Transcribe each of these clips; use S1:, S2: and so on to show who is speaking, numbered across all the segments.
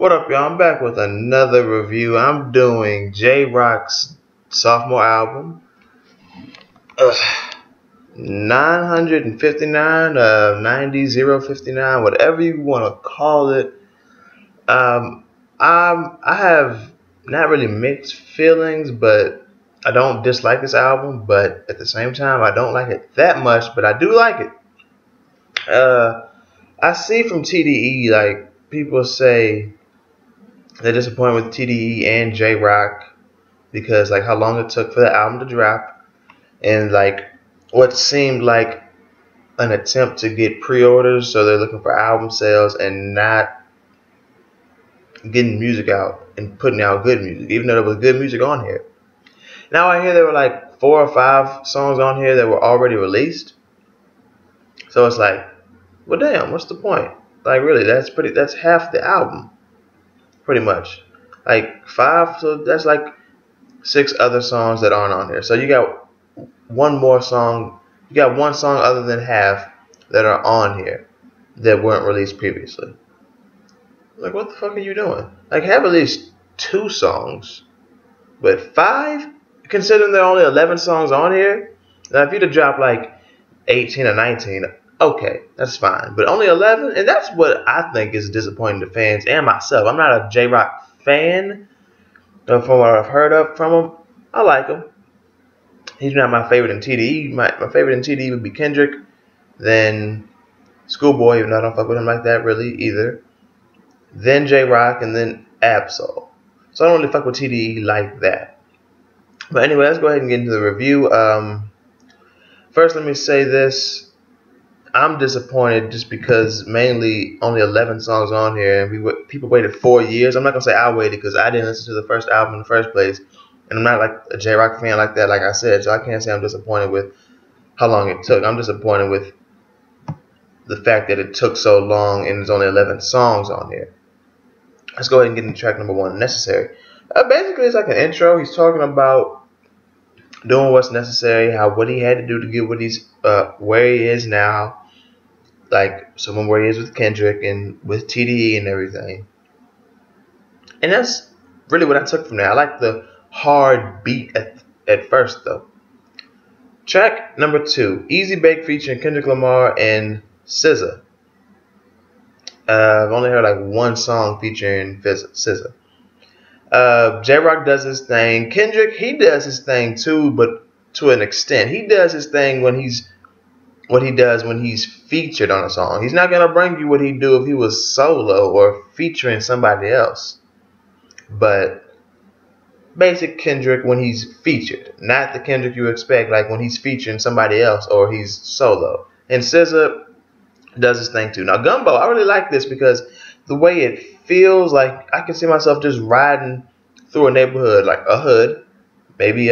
S1: What up, y'all? I'm back with another review. I'm doing Jay Rock's sophomore album, 959, 90059, whatever you want to call it. Um, I have not really mixed feelings, but I don't dislike this album, but at the same time, I don't like it that much, but I do like it. Uh, I see from TDE, like, people say they're disappointed with TDE and Jay Rock because like how long it took for the album to drop and like what seemed like an attempt to get pre-orders, so they're looking for album sales and not getting music out and putting out good music, even though there was good music on here. Now I hear there were like 4 or 5 songs on here that were already released, so it's like, well, damn, what's the point? Like, really, that's half the album, pretty much. Like 5, so that's like 6 other songs that aren't on here. So you got one more song. You got one song other than half that are on here that weren't released previously. Like, what the fuck are you doing? Like, have at least 2 songs, but 5? Considering there are only 11 songs on here. Now, if you'd have dropped like 18 or 19, okay, that's fine. But only 11, and that's what I think is disappointing to fans and myself. I'm not a Jay Rock fan. From what I've heard of from him, I like him. He's not my favorite in TDE. My favorite in TDE would be Kendrick, then Schoolboy, even though I don't fuck with him like that really either. Then Jay Rock, and then Ab-Soul. So I don't really fuck with TDE like that. But anyway, let's go ahead and get into the review. First, let me say this. I'm disappointed just because mainly only 11 songs on here, and people waited 4 years. I'm not gonna say I waited because I didn't listen to the first album in the first place, and I'm not like a Jay Rock fan like that, like I said. So I can't say I'm disappointed with how long it took. I'm disappointed with the fact that it took so long and there's only 11 songs on here. Let's go ahead and get into track number 1, Necessary. Basically, it's like an intro. He's talking about doing what's necessary, what he had to do to get where he is now. Like someone where he is with Kendrick and with TDE and everything. And that's really what I took from that. I like the hard beat at first though. Track number 2, Easy Bake featuring Kendrick Lamar and SZA. I've only heard like one song featuring SZA. Jay Rock does his thing. Kendrick, he does his thing too, but to an extent. He does his thing when he does when he's featured on a song. He's not going to bring you what he'd do if he was solo or featuring somebody else. But basic Kendrick when he's featured. Not the Kendrick you expect, like when he's featuring somebody else or he's solo. And SZA does his thing too. Now, Gumbo, I really like this because the way it feels, like I can see myself just riding through a neighborhood, like a hood. Maybe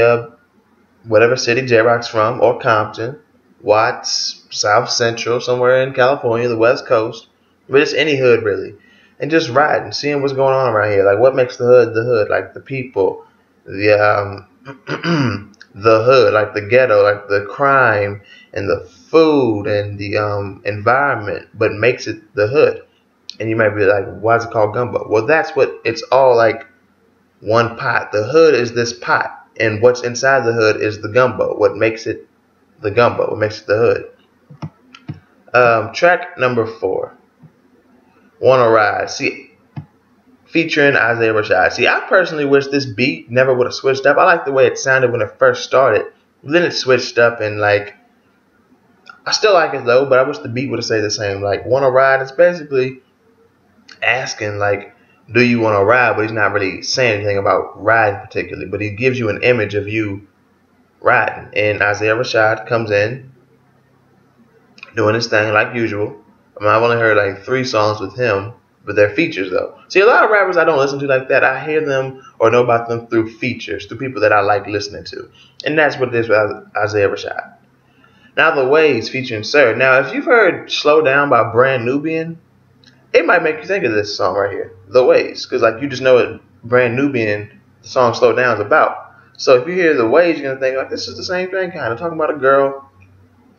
S1: whatever city Jay Rock's from, or Compton, Watts, South Central, somewhere in California, the West Coast, but it's any hood really, and just riding, seeing what's going on around here, like what makes the hood, like the people, the the hood, like the ghetto, like the crime and the food and the environment, but makes it the hood. And you might be like, why is it called Gumbo? Well, that's what it's all like, one pot. The hood is this pot, and what's inside the hood is the gumbo. What makes it the gumbo? What makes it the hood? Track number 4, Wanna Ride. See, featuring Isaiah Rashad. See, I personally wish this beat never would have switched up. I like the way it sounded when it first started. Then it switched up, and like, I still like it though, but I wish the beat would have stayed the same. Like, Wanna Ride, it's basically asking like, do you want to ride? But he's not really saying anything about riding particularly, but he gives you an image of you riding. And Isaiah Rashad comes in doing his thing like usual. I mean, I've only heard like 3 songs with him, but they're features though. See, a lot of rappers I don't listen to like that. I hear them or know about them through features, through people that I like listening to. And that's what it is with Isaiah Rashad. Now, The Ways featuring Sir. Now, if you've heard Slow Down by Brand Nubian, it might make you think of this song right here, The Ways, because like you just know what Brand Nubian, the song Slow Down, is about. So if you hear The Ways, you're gonna think like this is the same thing, kind of talking about a girl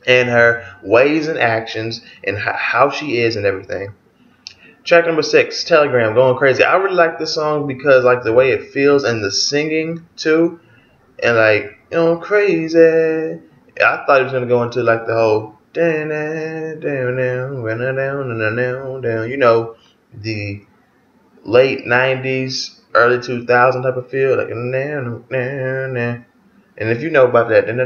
S1: and her ways and actions and how she is and everything. Track number 6, Telegram, Going Crazy. I really like this song because like the way it feels and the singing too, and like going crazy. I thought he was gonna go into like the whole down, you know, the late 90s, early 2000 type of feel, like and if you know about that, then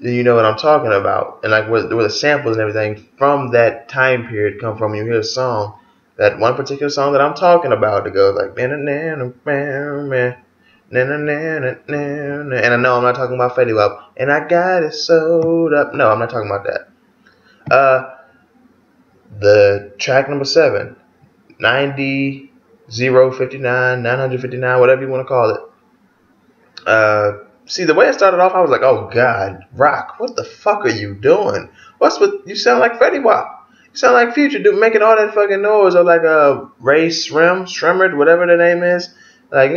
S1: you know what I'm talking about, and like where the samples and everything from that time period come from. You hear a song, that one particular song that I'm talking about, that goes like and I know I'm not talking about Fetty Wap, and I got it sold up. No, I'm not talking about that. The track number 7, 90 059 959, whatever you want to call it. See, the way it started off, I was like, oh God, Rock, what the fuck are you doing? What's with you? Sound like Fetty Wap. You sound like Future, making all that fucking noise, or like Ray Shremmerd, whatever the name is. Like,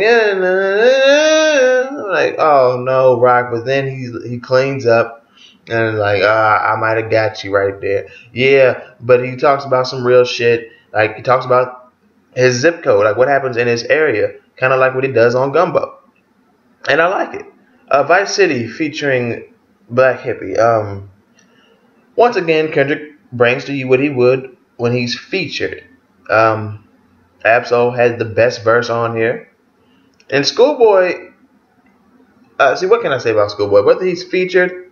S1: like, oh no, Rock. But then he cleans up and like, I might have got you right there. Yeah, but he talks about some real shit. Like, he talks about his zip code, like what happens in his area, kind of like what he does on Gumbo, and I like it. Vice City featuring Black Hippie. Once again, Kendrick brings to you what he would when he's featured. Ab-Soul had the best verse on here. And Schoolboy, see, what can I say about Schoolboy? Whether he's featured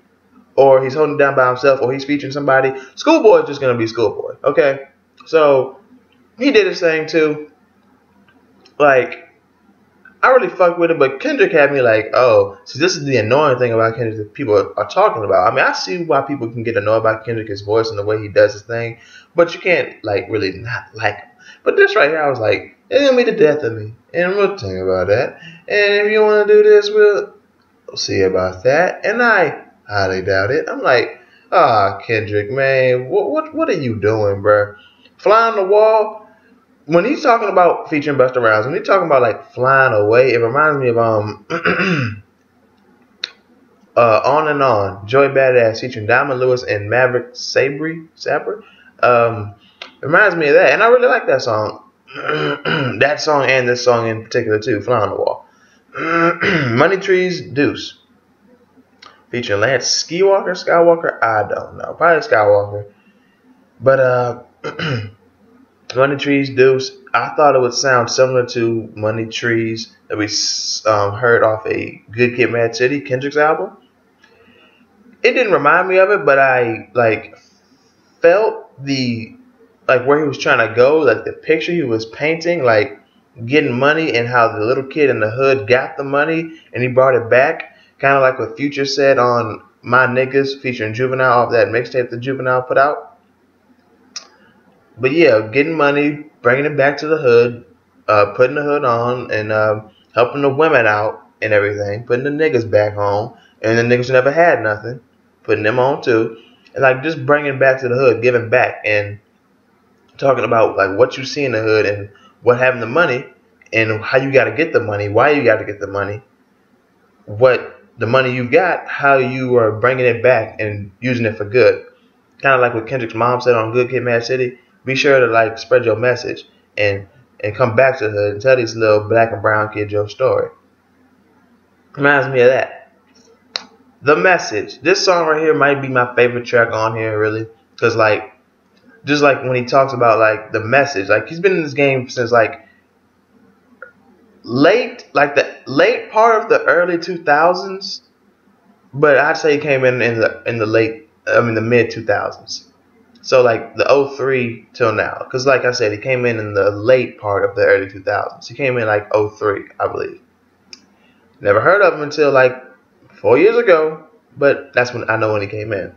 S1: or he's holding it down by himself or he's featuring somebody, Schoolboy is just going to be Schoolboy, okay? So, he did his thing too. Like, I really fucked with it, but Kendrick had me like, oh, see, this is the annoying thing about Kendrick that people are talking about. I mean, I see why people can get annoyed by Kendrick's voice and the way he does his thing, but you can't, like, really not like him. But this right here, I was like, it's going to be the death of me, and we'll think about that. And if you want to do this, we'll see about that. And I highly doubt it. I'm like, Kendrick, man, what are you doing, bro? Fly on the Wall. When he's talking about featuring Busta Rhymes, when he's talking about like flying away, it reminds me of On and On, Joey Badass featuring Diamond Lewis and Maverick Sabre. Reminds me of that, and I really like that song. That song and this song in particular too, Fly on the Wall. Money Trees Deuce featuring Lance Skywalker. I don't know, probably Skywalker, but Money Trees Deuce, I thought it would sound similar to Money Trees that we heard off a Good Kid, Mad City, Kendrick's album. It didn't remind me of it, but I like felt the like where he was trying to go, like the picture he was painting, like getting money and how the little kid in the hood got the money and he brought it back, kind of like what Future said on My Niggas featuring Juvenile off that mixtape that Juvenile put out. But yeah, getting money, bringing it back to the hood, putting the hood on, and helping the women out and everything, putting the niggas back home, and the niggas who never had nothing, putting them on too, and like just bringing it back to the hood, giving back, and talking about like what you see in the hood and what having the money and how you got to get the money, why you got to get the money, what the money you got, how you are bringing it back and using it for good. Kind of like what Kendrick's mom said on Good Kid, Mad City. Be sure to like spread your message and come back to the hood and tell these little black and brown kids your story. Reminds me of that. The Message. This song right here might be my favorite track on here, really, because like just like when he talks about like the message, like he's been in this game since like the late part of the early 2000s, but I'd say he came in the mid 2000s. So like the 03 till now, because like I said, he came in the late part of the early 2000s. He came in like 03, I believe. Never heard of him until like 4 years ago, but that's when I know when he came in.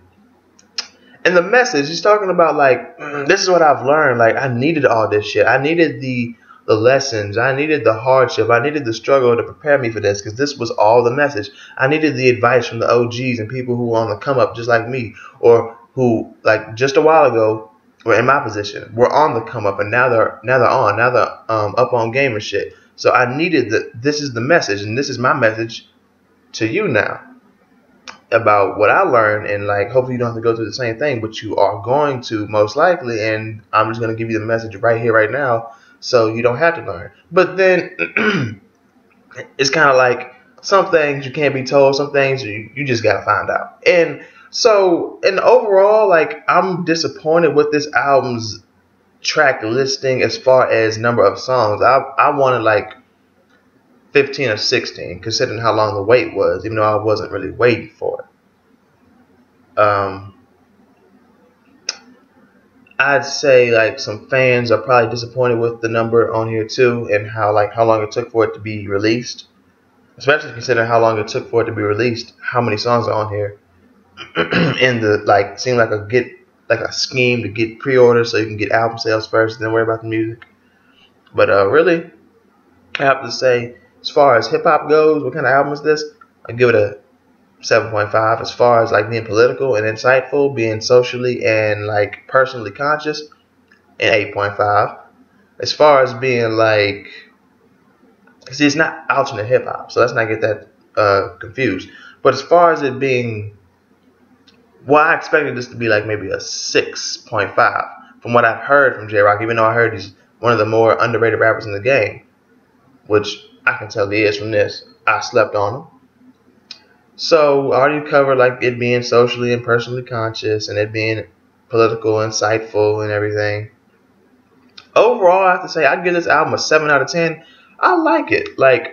S1: And The Message, he's talking about like, this is what I've learned. Like I needed all this shit. I needed the lessons. I needed the hardship. I needed the struggle to prepare me for this, because this was all the message. I needed the advice from the OGs and people who were on the come up just like me, or who like just a while ago were in my position, were on the come up, and now they're up on game and shit. So I needed this is the message, and this is my message to you now. about what I learned, and like hopefully you don't have to go through the same thing, but you are going to most likely, and I'm just going to give you the message right here, right now, so you don't have to learn. But then it's kind of like some things you can't be told, some things you just got to find out. And so, and overall, like I'm disappointed with this album's track listing as far as number of songs. I wanted like 15 or 16, considering how long the wait was, even though I wasn't really waiting for it. I'd say like some fans are probably disappointed with the number on here too, and how long it took for it to be released, especially considering how long it took for it to be released. How many songs are on here? In the like, seemed like a scheme to get pre-orders so you can get album sales first, then worry about the music. But really, I have to say, as far as hip hop goes, what kind of album is this? I give it a 7.5. As far as like being political and insightful, being socially and like personally conscious, an 8.5. As far as being like, see, it's not alternate hip hop, so let's not get that confused. But as far as it being, well, I expected this to be like maybe a 6.5 from what I've heard from Jay Rock, even though I heard he's one of the more underrated rappers in the game, which I can tell he is from this. I slept on him. So I already covered like it being socially and personally conscious, and it being political, insightful, and everything. Overall, I have to say I'd give this album a 7 out of 10. I like it. Like,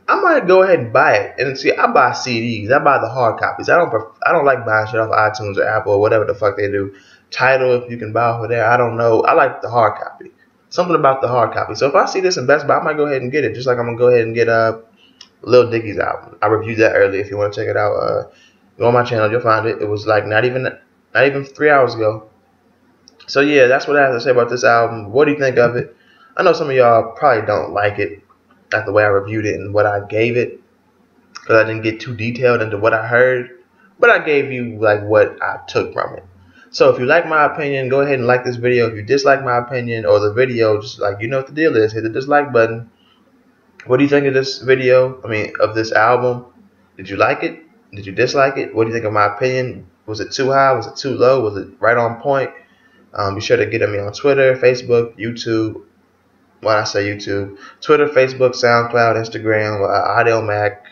S1: I might go ahead and buy it. And see, I buy CDs. I buy the hard copies. I don't like buying shit off iTunes or Apple or whatever the fuck they do. Tidal, if you can buy over there, I don't know. I like the hard copy. Something about the hard copy. So if I see this in Best Buy, I might go ahead and get it. Just like I'm gonna go ahead and get Lil Dicky's album. I reviewed that earlier. If you want to check it out, go on my channel, you'll find it. It was like not even 3 hours ago. So yeah, that's what I have to say about this album. What do you think of it? I know some of y'all probably don't like it, like the way I reviewed it and what I gave it, because I didn't get too detailed into what I heard. But I gave you like what I took from it. So if you like my opinion, go ahead and like this video. If you dislike my opinion or the video, just like, you know what the deal is, hit the dislike button. What do you think of this video? I mean, of this album? Did you like it? Did you dislike it? What do you think of my opinion? Was it too high? Was it too low? Was it right on point? Be sure to get at me on Twitter, Facebook, YouTube. When I say YouTube, Twitter, Facebook, SoundCloud, Instagram, Audio Mac,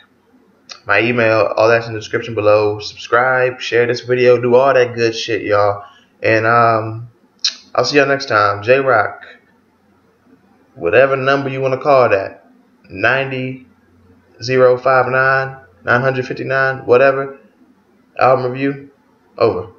S1: my email, all that's in the description below. Subscribe, share this video, do all that good shit, y'all. And I'll see y'all next time. Jay Rock, whatever number you want to call that, 90059, 959, whatever. Album review, over.